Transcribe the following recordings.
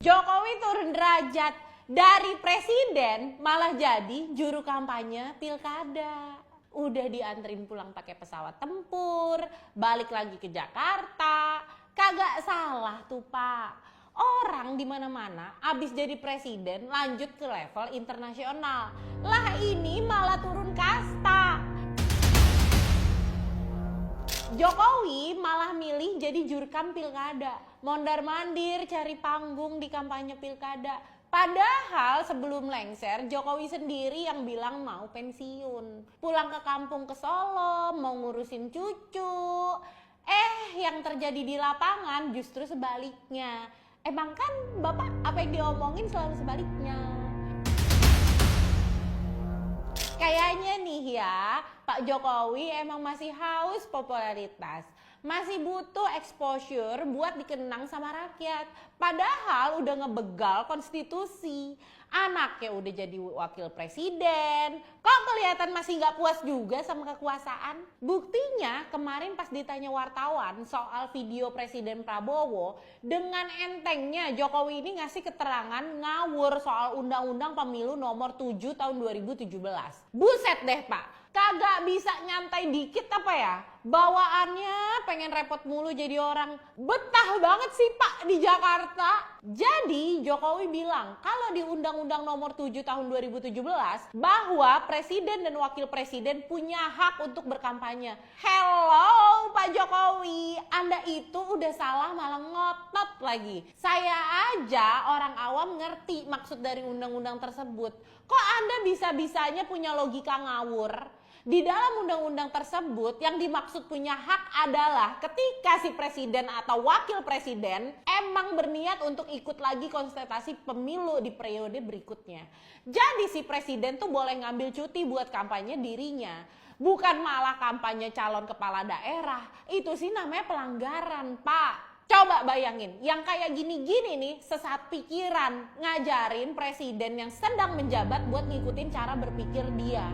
Jokowi turun derajat dari presiden malah jadi juru kampanye pilkada. Udah dianterin pulang pakai pesawat tempur, balik lagi ke Jakarta. Kagak salah tuh Pak. Orang di mana-mana abis jadi presiden lanjut ke level internasional. Lah ini malah turun kasta. Jokowi malah milih jadi jurkam pilkada, mondar-mandir cari panggung di kampanye pilkada. Padahal sebelum lengser, Jokowi sendiri yang bilang mau pensiun. Pulang ke kampung ke Solo, mau ngurusin cucu. Yang terjadi di lapangan justru sebaliknya. Emang kan Bapak apa yang diomongin selalu sebaliknya. Kayaknya nih ya, Pak Jokowi emang masih haus popularitas. Masih butuh exposure buat dikenang sama rakyat. Padahal udah ngebegal konstitusi. Anaknya udah jadi wakil presiden. Kok kelihatan masih gak puas juga sama kekuasaan? Buktinya kemarin pas ditanya wartawan soal video Presiden Prabowo, dengan entengnya Jokowi ini ngasih keterangan ngawur soal Undang-Undang Pemilu nomor 7 tahun 2017. Buset deh Pak, kagak bisa nyantai dikit apa ya? Bawaannya pengen repot mulu jadi orang. Betah banget sih Pak di Jakarta. Jadi Jokowi bilang kalau di Undang-Undang nomor 7 tahun 2017 bahwa presiden dan wakil presiden punya hak untuk berkampanye. Hello Pak Jokowi, Anda itu udah salah malah ngotot lagi. Saya aja orang awam ngerti maksud dari undang-undang tersebut. Kok Anda bisa-bisanya punya logika ngawur? Di dalam undang-undang tersebut yang dimaksud punya hak adalah ketika si presiden atau wakil presiden emang berniat untuk ikut lagi kontestasi pemilu di periode berikutnya. Jadi si presiden tuh boleh ngambil cuti buat kampanye dirinya. Bukan malah kampanye calon kepala daerah. Itu sih namanya pelanggaran Pak. Coba bayangin, yang kayak gini-gini nih sesat pikiran ngajarin presiden yang sedang menjabat buat ngikutin cara berpikir dia.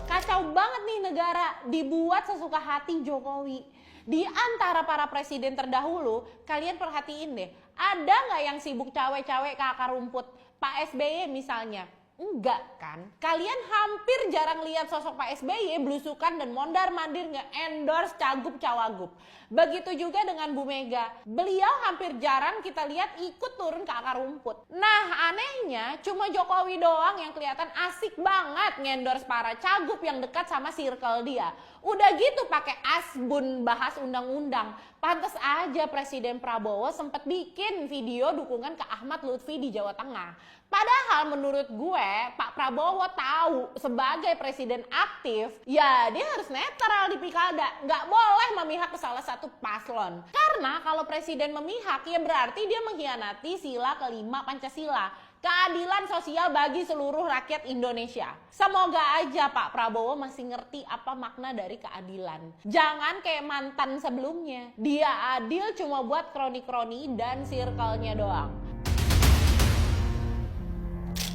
Kacau banget nih negara dibuat sesuka hati Jokowi. Di antara para presiden terdahulu, kalian perhatiin deh, ada nggak yang sibuk cawe-cawe ke akar rumput? Pak SBY misalnya. Enggak kan? Kalian hampir jarang lihat sosok Pak SBY belusukan dan mondar-mandir nge-endorse cagup-cawagup. Begitu juga dengan Bu Mega. Beliau hampir jarang kita lihat ikut turun ke akar rumput. Nah anehnya cuma Jokowi doang yang kelihatan asik banget nge-endorse para cagup yang dekat sama circle dia. Udah gitu pakai asbun bahas undang-undang. Pantes aja Presiden Prabowo sempat bikin video dukungan ke Ahmad Lutfi di Jawa Tengah. Padahal menurut gue Pak Prabowo tahu sebagai presiden aktif ya dia harus netral di pilkada. Nggak boleh memihak ke salah satu paslon. Karena kalau presiden memihak ya berarti dia mengkhianati sila kelima Pancasila. Keadilan sosial bagi seluruh rakyat Indonesia. Semoga aja Pak Prabowo masih ngerti apa makna dari keadilan. Jangan kayak mantan sebelumnya. Dia adil cuma buat kroni-kroni dan circle-nya doang.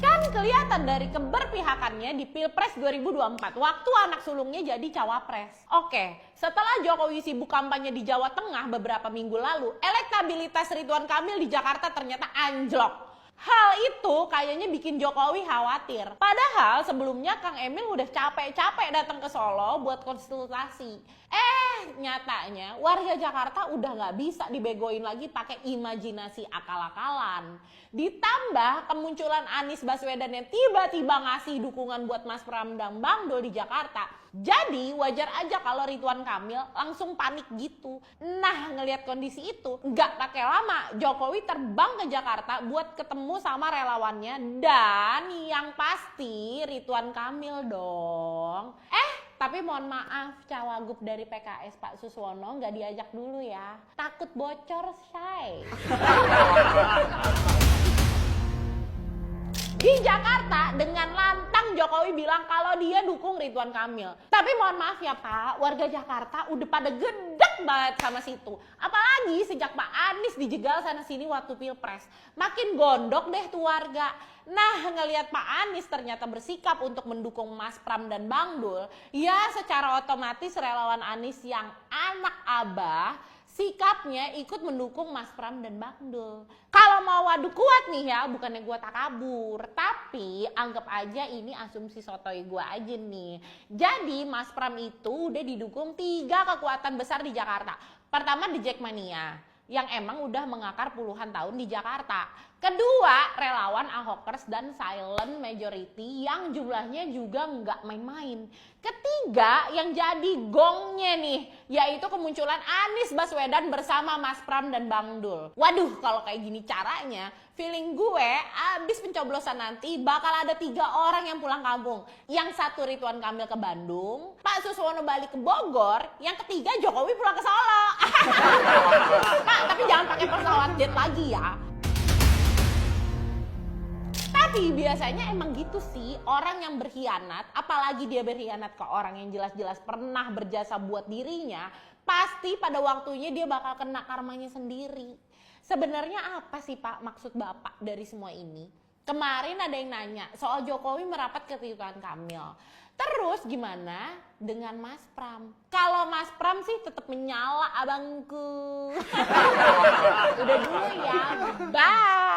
Kan kelihatan dari keberpihakannya di Pilpres 2024 waktu anak sulungnya jadi cawapres. Oke, setelah Jokowi sibuk kampanye di Jawa Tengah beberapa minggu lalu, elektabilitas Ridwan Kamil di Jakarta ternyata anjlok. Hal itu kayaknya bikin Jokowi khawatir. Padahal sebelumnya Kang Emil udah capek-capek datang ke Solo buat konsultasi. Nyatanya warga Jakarta udah nggak bisa dibegoin lagi pakai imajinasi akal-akalan. Ditambah kemunculan Anies Baswedan yang tiba-tiba ngasih dukungan buat Mas Pram dan Bang Dul di Jakarta. Jadi wajar aja kalau Ridwan Kamil langsung panik gitu. Nah ngelihat kondisi itu nggak pakai lama Jokowi terbang ke Jakarta buat ketemu sama relawannya dan yang pasti Ridwan Kamil dong. Tapi mohon maaf cawagup dari PKS Pak Suswono nggak diajak dulu ya. Takut bocor say. Di Jakarta dengan lantang Jokowi bilang kalau dia dukung Ridwan Kamil. Tapi mohon maaf ya Pak, warga Jakarta udah pada gedek banget sama situ. Apalagi sejak Pak Anies dijegal sana sini waktu Pilpres. Makin gondok deh tuh warga. Nah ngelihat Pak Anies ternyata bersikap untuk mendukung Mas Pram dan Bang Dul, ya secara otomatis relawan Anies yang anak abah sikapnya ikut mendukung Mas Pram dan Bang Dul. Kalau mau adu kuat nih ya, bukannya gue takabur, tapi anggap aja ini asumsi sotoy gue aja nih. Jadi Mas Pram itu udah didukung 3 kekuatan besar di Jakarta. Pertama The Jackmania, yang emang udah mengakar puluhan tahun di Jakarta. Kedua, relawan Ahokers dan Silent Majority yang jumlahnya juga nggak main-main. Ketiga, yang jadi gongnya nih, yaitu kemunculan Anies Baswedan bersama Mas Pram dan Bang Dul. Waduh, kalau kayak gini caranya, feeling gue abis pencoblosan nanti bakal ada 3 orang yang pulang kampung. Yang satu Ridwan Kamil ke Bandung, Pak Suswono balik ke Bogor, yang ketiga Jokowi pulang ke Solo. Pak, tapi jangan pakai pesawat jet lagi ya. Tapi biasanya emang gitu sih, orang yang berkhianat, apalagi dia berkhianat ke orang yang jelas-jelas pernah berjasa buat dirinya, pasti pada waktunya dia bakal kena karmanya sendiri. Sebenarnya apa sih Pak maksud Bapak dari semua ini? Kemarin ada yang nanya soal Jokowi merapat ke Ridwan Kamil. Terus gimana dengan Mas Pram? Kalau Mas Pram sih tetap menyala abangku. Udah dulu ya, bye.